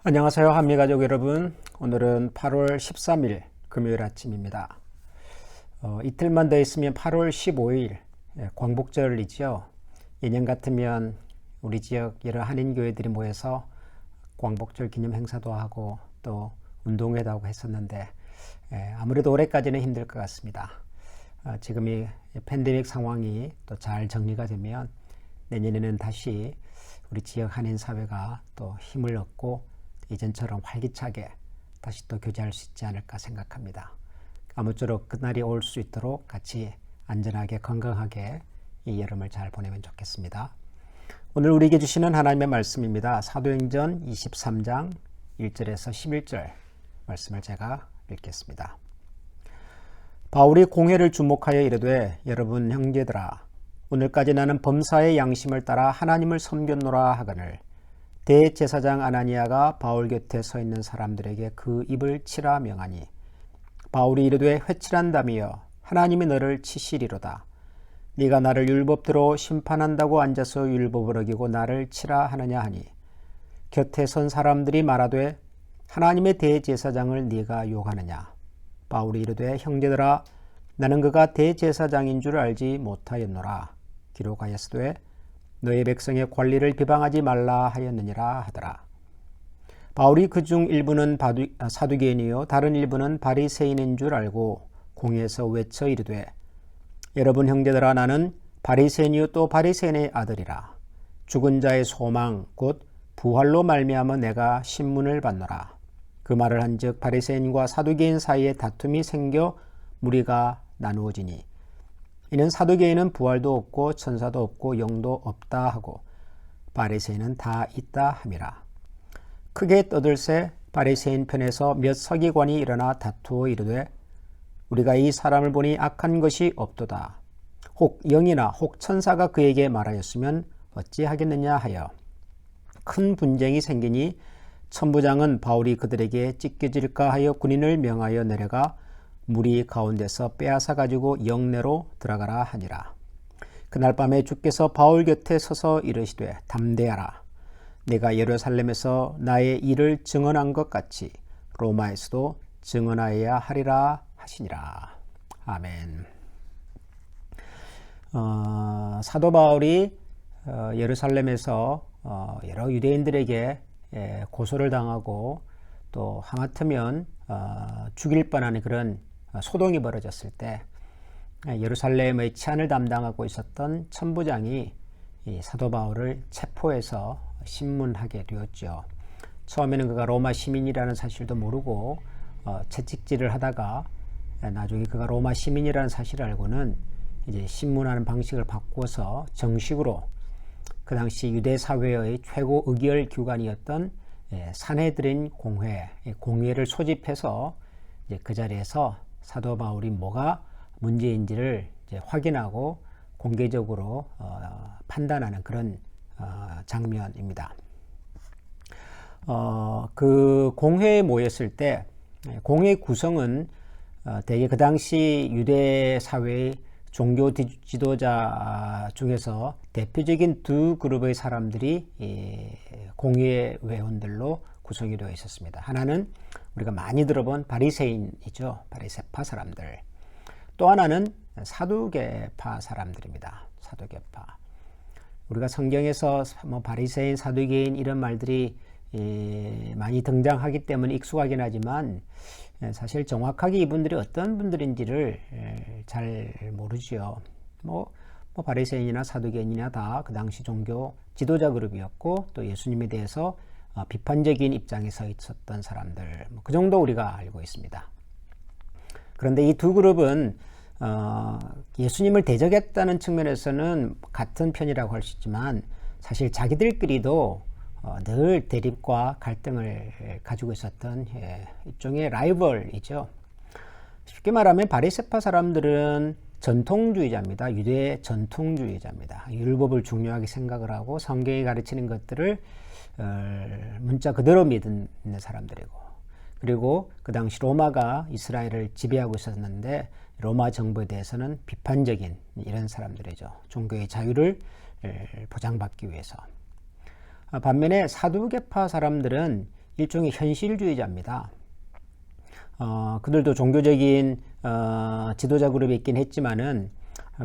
안녕하세요, 한미가족 여러분. 오늘은 8월 13일 금요일 아침입니다. 이틀만 더 있으면 8월 15일 광복절이죠. 예년 같으면 우리 지역 여러 한인교회들이 모여서 광복절 기념 행사도 하고 또 운동회도 하고 했었는데 아무래도 올해까지는 힘들 것 같습니다. 지금 이 팬데믹 상황이 또 잘 정리가 되면 내년에는 다시 우리 지역 한인 사회가 또 힘을 얻고 이전처럼 활기차게 다시 또 교제할 수 있지 않을까 생각합니다. 아무쪼록 그날이 올 수 있도록 같이 안전하게 건강하게 이 여름을 잘 보내면 좋겠습니다. 오늘 우리에게 주시는 하나님의 말씀입니다. 사도행전 23장 1절에서 11절 말씀을 제가 읽겠습니다. 바울이 공회를 주목하여 이르되 여러분 형제들아 오늘까지 나는 범사의 양심을 따라 하나님을 섬겼노라 하거늘 대제사장 아나니아가 바울 곁에 서 있는 사람들에게 그 입을 치라 명하니 바울이 이르되 회칠한다며 하나님이 너를 치시리로다. 네가 나를 율법대로 심판한다고 앉아서 율법을 어기고 나를 치라 하느냐 하니 곁에 선 사람들이 말하되 하나님의 대제사장을 네가 욕하느냐. 바울이 이르되 형제들아 나는 그가 대제사장인 줄 알지 못하였노라. 기록하였으되 너의 백성의 관리를 비방하지 말라 하였느니라 하더라. 바울이 그중 일부는 사두개인이요 다른 일부는 바리새인인 줄 알고 공회에서 외쳐 이르되 여러분 형제들아 나는 바리새인이요 또 바리새인의 아들이라. 죽은 자의 소망 곧 부활로 말미암아 내가 신문을 받노라. 그 말을 한즉 바리새인과 사두개인 사이에 다툼이 생겨 무리가 나누어지니 이는 사두개인은 부활도 없고 천사도 없고 영도 없다 하고 바리새인은 다 있다 함이라. 크게 떠들새 바리새인 편에서 몇 서기관이 일어나 다투어 이르되 우리가 이 사람을 보니 악한 것이 없도다. 혹 영이나 혹 천사가 그에게 말하였으면 어찌하겠느냐 하여 큰 분쟁이 생기니 천부장은 바울이 그들에게 찢겨질까 하여 군인을 명하여 내려가 무리 가운데서 빼앗아 가지고 영내로 들어가라 하니라. 그날 밤에 주께서 바울 곁에 서서 이르시되 담대하라. 내가 예루살렘에서 나의 일을 증언한 것 같이 로마에서도 증언하여야 하리라 하시니라. 아멘. 사도 바울이 예루살렘에서 여러 유대인들에게 고소를 당하고 또 하마터면 죽일 뻔한 그런 소동이 벌어졌을 때 예루살렘의 치안을 담당하고 있었던 천부장이 이 사도 바울을 체포해서 신문하게 되었죠. 처음에는 그가 로마 시민이라는 사실도 모르고 채찍질을 하다가 나중에 그가 로마 시민이라는 사실을 알고는 이제 신문하는 방식을 바꾸어서 정식으로 그 당시 유대 사회의 최고 의결 기관이었던 산헤드린 공회를 소집해서 이제 그 자리에서 사도 바울이 뭐가 문제인지를 이제 확인하고 공개적으로 판단하는 그런 장면입니다. 그 공회에 모였을 때 공회 구성은 대개 그 당시 유대 사회의 종교 지도자 중에서 대표적인 두 그룹의 사람들이 공회 회원들로 구성이 되어 있었습니다. 하나는 우리가 많이 들어본 바리새인이죠. 바리새파 사람들. 또 하나는 사두개파 사람들입니다. 사두개파. 우리가 성경에서 뭐 바리새인, 사두개인 이런 말들이 많이 등장하기 때문에 익숙하긴 하지만 사실 정확하게 이분들이 어떤 분들인지를 잘 모르죠. 뭐 바리새인이나 사두개인이나 다 그 당시 종교 지도자 그룹이었고 또 예수님에 대해서 비판적인 입장에 서 있었던 사람들, 그 정도 우리가 알고 있습니다. 그런데 이 두 그룹은 예수님을 대적했다는 측면에서는 같은 편이라고 할 수 있지만 사실 자기들끼리도 늘 대립과 갈등을 가지고 있었던 일종의 라이벌이죠. 쉽게 말하면 바리새파 사람들은 전통주의자입니다. 유대 전통주의자입니다. 율법을 중요하게 생각을 하고 성경이 가르치는 것들을 문자 그대로 믿는 사람들이고, 그리고 그 당시 로마가 이스라엘을 지배하고 있었는데 로마 정부에 대해서는 비판적인 이런 사람들이죠. 종교의 자유를 보장받기 위해서. 반면에 사두개파 사람들은 일종의 현실주의자입니다. 그들도 종교적인 지도자 그룹에 있긴 했지만은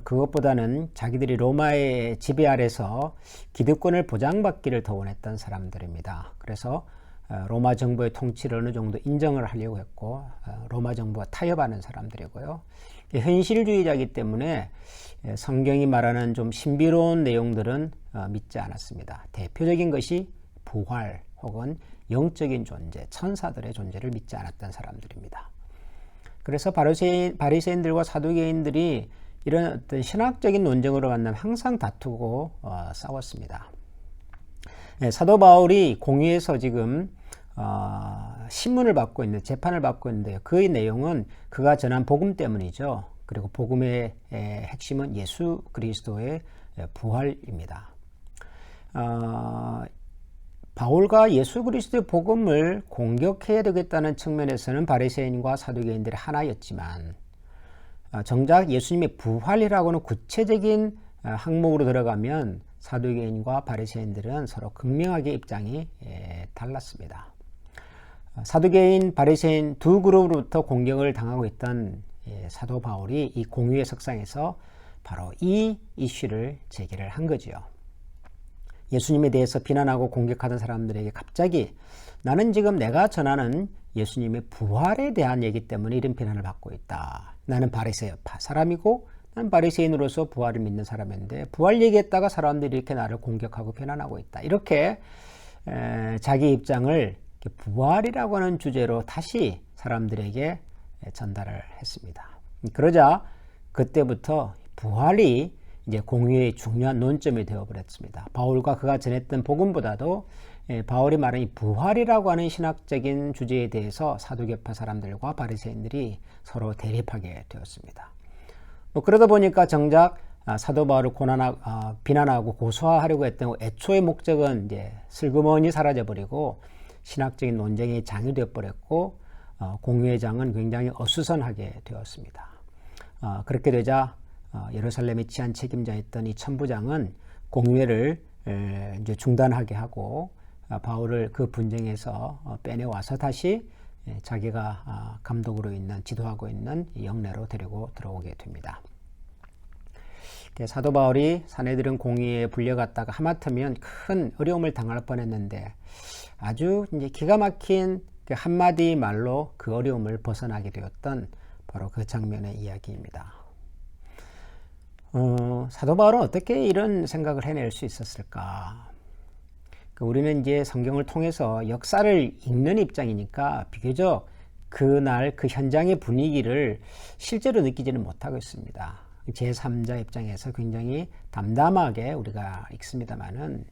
그것보다는 자기들이 로마의 지배 아래서 기득권을 보장받기를 더 원했던 사람들입니다. 그래서 로마 정부의 통치를 어느 정도 인정을 하려고 했고 로마 정부와 타협하는 사람들이고요. 현실주의자이기 때문에 성경이 말하는 좀 신비로운 내용들은 믿지 않았습니다. 대표적인 것이 부활 혹은 영적인 존재, 천사들의 존재를 믿지 않았던 사람들입니다. 그래서 바리새인들과 사두개인들이 이런 어떤 신학적인 논쟁으로 만나면 항상 다투고 싸웠습니다. 사도 바울이 공회에서 지금 신문을 받고 있는 재판을 받고 있는데요. 그 내용은 그가 전한 복음 때문이죠. 그리고 복음의 핵심은 예수 그리스도의 부활입니다. 바울과 예수 그리스도의 복음을 공격해야 되겠다는 측면에서는 바리새인과 사두개인들이 하나였지만 정작 예수님의 부활이라고는 구체적인 항목으로 들어가면 사두개인과 바리새인들은 서로 극명하게 입장이 달랐습니다. 사두개인, 바리새인 두 그룹으로부터 공격을 당하고 있던 사도 바울이 이 공의의 석상에서 바로 이 이슈를 제기를 한 거지요. 예수님에 대해서 비난하고 공격하던 사람들에게 갑자기 나는 지금 내가 전하는 예수님의 부활에 대한 얘기 때문에 이런 비난을 받고 있다. 나는 바리새파 사람이고 난 바리새인으로서 부활을 믿는 사람인데 부활 얘기했다가 사람들이 이렇게 나를 공격하고 비난하고 있다. 이렇게 자기 입장을 부활이라고 하는 주제로 다시 사람들에게 전달을 했습니다. 그러자 그때부터 부활이 이제 공의의 중요한 논점이 되어버렸습니다. 바울과 그가 전했던 복음보다도 바울이 말한 이 부활이라고 하는 신학적인 주제에 대해서 사두개파 사람들과 바리새인들이 서로 대립하게 되었습니다. 그러다 보니까 정작 사도 바울을 비난하고 고소하려고 했던 애초의 목적은 이제 슬그머니 사라져버리고 신학적인 논쟁이 장이 되어버렸고 공회장은 굉장히 어수선하게 되었습니다. 그렇게 되자 예루살렘에 치안 책임자였던 이 천부장은 공회를 이제 중단하게 하고 바울을 그 분쟁에서 빼내와서 다시 자기가 감독으로 있는 지도하고 있는 영내로 데리고 들어오게 됩니다. 사도 바울이 사내들은 공의에 불려갔다가 하마터면 큰 어려움을 당할 뻔했는데 아주 이제 기가 막힌 그 한마디 말로 그 어려움을 벗어나게 되었던 바로 그 장면의 이야기입니다. 사도 바울은 어떻게 이런 생각을 해낼 수 있었을까? 우리는 이제 성경을 통해서 역사를 읽는 입장이니까 비교적 그날 그 현장의 분위기를 실제로 느끼지는 못하고 있습니다. 제3자 입장에서 굉장히 담담하게 우리가 읽습니다만은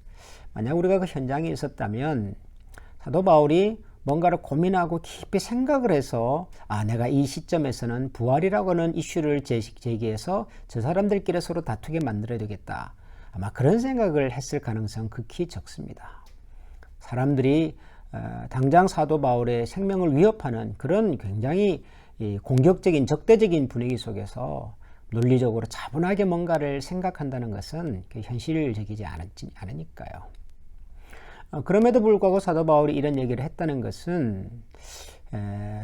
만약 우리가 그 현장에 있었다면 사도 바울이 뭔가를 고민하고 깊이 생각을 해서 내가 이 시점에서는 부활이라고 하는 이슈를 제기해서 저 사람들끼리 서로 다투게 만들어야 되겠다. 아마 그런 생각을 했을 가능성은 극히 적습니다. 사람들이 당장 사도 바울의 생명을 위협하는 그런 굉장히 공격적인 적대적인 분위기 속에서 논리적으로 차분하게 뭔가를 생각한다는 것은 현실적이지 않으니까요. 그럼에도 불구하고 사도 바울이 이런 얘기를 했다는 것은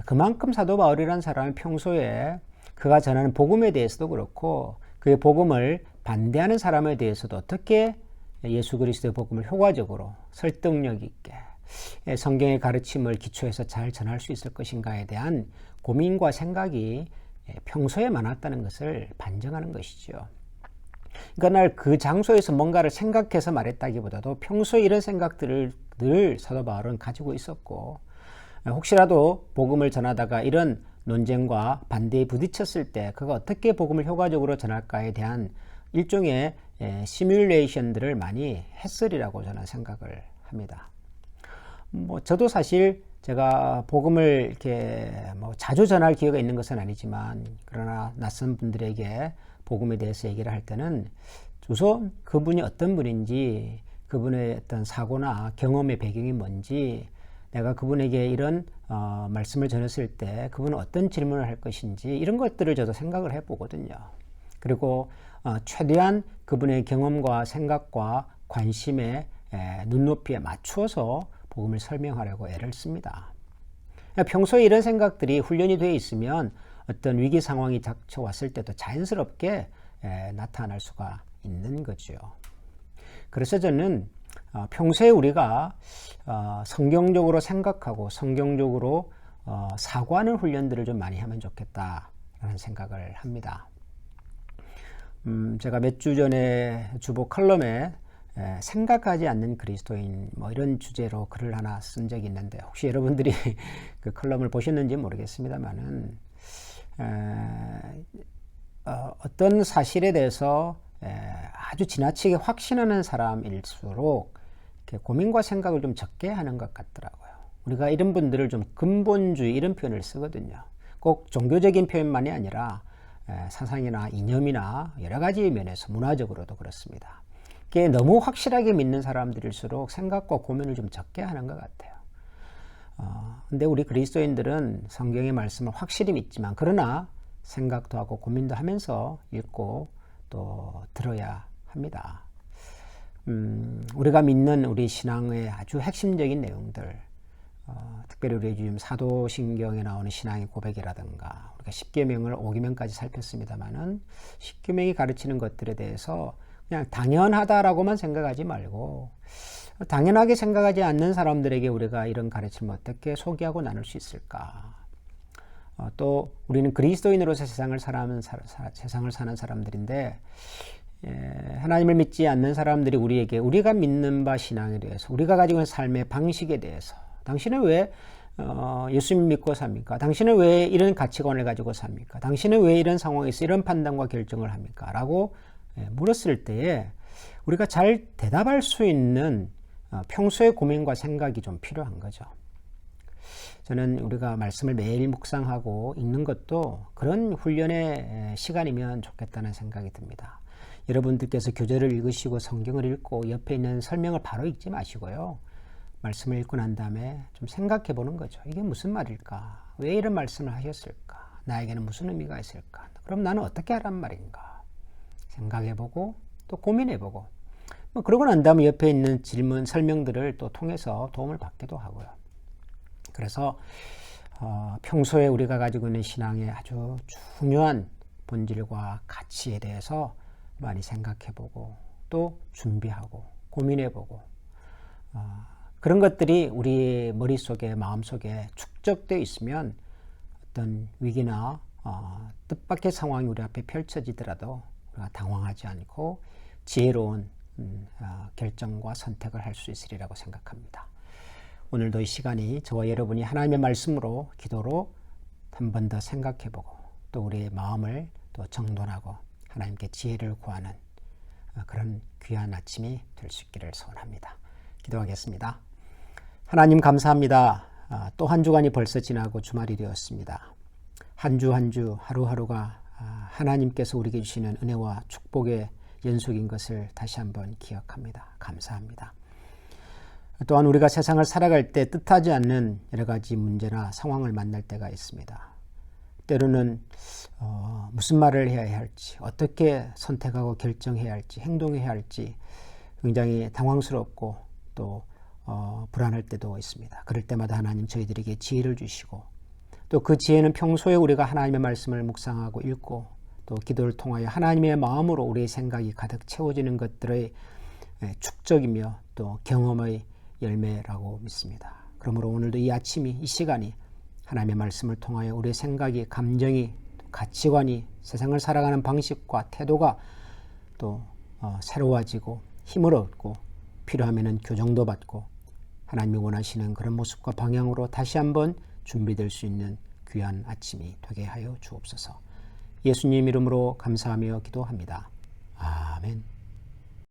그만큼 사도 바울이라는 사람은 평소에 그가 전하는 복음에 대해서도 그렇고 그의 복음을 반대하는 사람에 대해서도 어떻게 예수 그리스도의 복음을 효과적으로 설득력 있게 성경의 가르침을 기초해서 잘 전할 수 있을 것인가에 대한 고민과 생각이 평소에 많았다는 것을 반증하는 것이죠. 그러니까 날 그 장소에서 뭔가를 생각해서 말했다기보다도 평소에 이런 생각들을 늘 사도 바울은 가지고 있었고 혹시라도 복음을 전하다가 이런 논쟁과 반대에 부딪혔을 때 그가 어떻게 복음을 효과적으로 전할까에 대한 일종의 시뮬레이션들을 많이 했으리라고 저는 생각을 합니다. 저도 사실 제가 복음을 이렇게 자주 전할 기회가 있는 것은 아니지만 그러나 낯선 분들에게 복음에 대해서 얘기를 할 때는 우선 그분이 어떤 분인지 그분의 어떤 사고나 경험의 배경이 뭔지 내가 그분에게 이런 말씀을 전했을 때 그분은 어떤 질문을 할 것인지 이런 것들을 저도 생각을 해보거든요. 그리고 최대한 그분의 경험과 생각과 관심에 눈높이에 맞추어서 복음을 설명하려고 애를 씁니다. 평소에 이런 생각들이 훈련이 되어 있으면 어떤 위기 상황이 닥쳐왔을 때도 자연스럽게 나타날 수가 있는 거죠. 그래서 저는 평소에 우리가 성경적으로 생각하고 성경적으로 사고하는 훈련들을 좀 많이 하면 좋겠다라는 생각을 합니다. 제가 몇 주 전에 주보 컬럼에 생각하지 않는 그리스도인 뭐 이런 주제로 글을 하나 쓴 적이 있는데 혹시 여러분들이 그 컬럼을 보셨는지 모르겠습니다만은 어떤 사실에 대해서 아주 지나치게 확신하는 사람일수록 이렇게 고민과 생각을 좀 적게 하는 것 같더라고요. 우리가 이런 분들을 좀 근본주의 이런 표현을 쓰거든요. 꼭 종교적인 표현만이 아니라 사상이나 이념이나 여러 가지 면에서 문화적으로도 그렇습니다. 이게 너무 확실하게 믿는 사람들일수록 생각과 고민을 좀 적게 하는 것 같아요. 근데 우리 그리스도인들은 성경의 말씀을 확실히 믿지만 그러나 생각도 하고 고민도 하면서 읽고 또 들어야 합니다. 우리가 믿는 우리 신앙의 아주 핵심적인 내용들, 특별히 우리 지금 사도신경에 나오는 신앙의 고백이라든가 우리가 십계명을 5계명까지 살폈습니다만은 십계명이 가르치는 것들에 대해서 그냥 당연하다라고만 생각하지 말고 당연하게 생각하지 않는 사람들에게 우리가 이런 가르침을 어떻게 소개하고 나눌 수 있을까? 또 우리는 그리스도인으로서 세상을 사는 사람들인데 하나님을 믿지 않는 사람들이 우리에게 우리가 믿는 바 신앙에 대해서 우리가 가지고 있는 삶의 방식에 대해서 당신은 왜 예수님 믿고 삽니까? 당신은 왜 이런 가치관을 가지고 삽니까? 당신은 왜 이런 상황에서 이런 판단과 결정을 합니까? 라고 물었을 때에 우리가 잘 대답할 수 있는 평소의 고민과 생각이 좀 필요한 거죠. 저는 우리가 말씀을 매일 묵상하고 읽는 것도 그런 훈련의 시간이면 좋겠다는 생각이 듭니다. 여러분들께서 교재를 읽으시고 성경을 읽고 옆에 있는 설명을 바로 읽지 마시고요. 말씀을 읽고 난 다음에 좀 생각해 보는 거죠. 이게 무슨 말일까? 왜 이런 말씀을 하셨을까? 나에게는 무슨 의미가 있을까? 그럼 나는 어떻게 하란 말인가? 생각해보고 또 고민해보고 그러고 난 다음에 옆에 있는 질문, 설명들을 또 통해서 도움을 받기도 하고요. 그래서 평소에 우리가 가지고 있는 신앙의 아주 중요한 본질과 가치에 대해서 많이 생각해보고 또 준비하고 고민해보고 그런 것들이 우리 머릿속에 마음속에 축적되어 있으면 어떤 위기나 뜻밖의 상황이 우리 앞에 펼쳐지더라도 우리가 당황하지 않고 지혜로운 결정과 선택을 할 수 있으리라고 생각합니다. 오늘도 이 시간이 저와 여러분이 하나님의 말씀으로 기도로 한 번 더 생각해보고 또 우리의 마음을 또 정돈하고 하나님께 지혜를 구하는 그런 귀한 아침이 될 수 있기를 소원합니다. 기도하겠습니다. 하나님 감사합니다. 또 한 주간이 벌써 지나고 주말이 되었습니다. 한 주 한 주 하루하루가 하나님께서 우리에게 주시는 은혜와 축복의 연속인 것을 다시 한번 기억합니다. 감사합니다. 또한 우리가 세상을 살아갈 때 뜻하지 않는 여러 가지 문제나 상황을 만날 때가 있습니다. 때로는 무슨 말을 해야 할지, 어떻게 선택하고 결정해야 할지, 행동해야 할지 굉장히 당황스럽고 또 불안할 때도 있습니다. 그럴 때마다 하나님 저희들에게 지혜를 주시고 또 그 지혜는 평소에 우리가 하나님의 말씀을 묵상하고 읽고 또 기도를 통하여 하나님의 마음으로 우리의 생각이 가득 채워지는 것들의 축적이며 또 경험의 열매라고 믿습니다. 그러므로 오늘도 이 아침이 이 시간이 하나님의 말씀을 통하여 우리의 생각이 감정이 가치관이 세상을 살아가는 방식과 태도가 또 새로워지고 힘을 얻고 필요하면 교정도 받고 하나님이 원하시는 그런 모습과 방향으로 다시 한번 준비될 수 있는 귀한 아침이 되게 하여 주옵소서. 예수님 이름으로 감사하며 기도합니다. 아멘.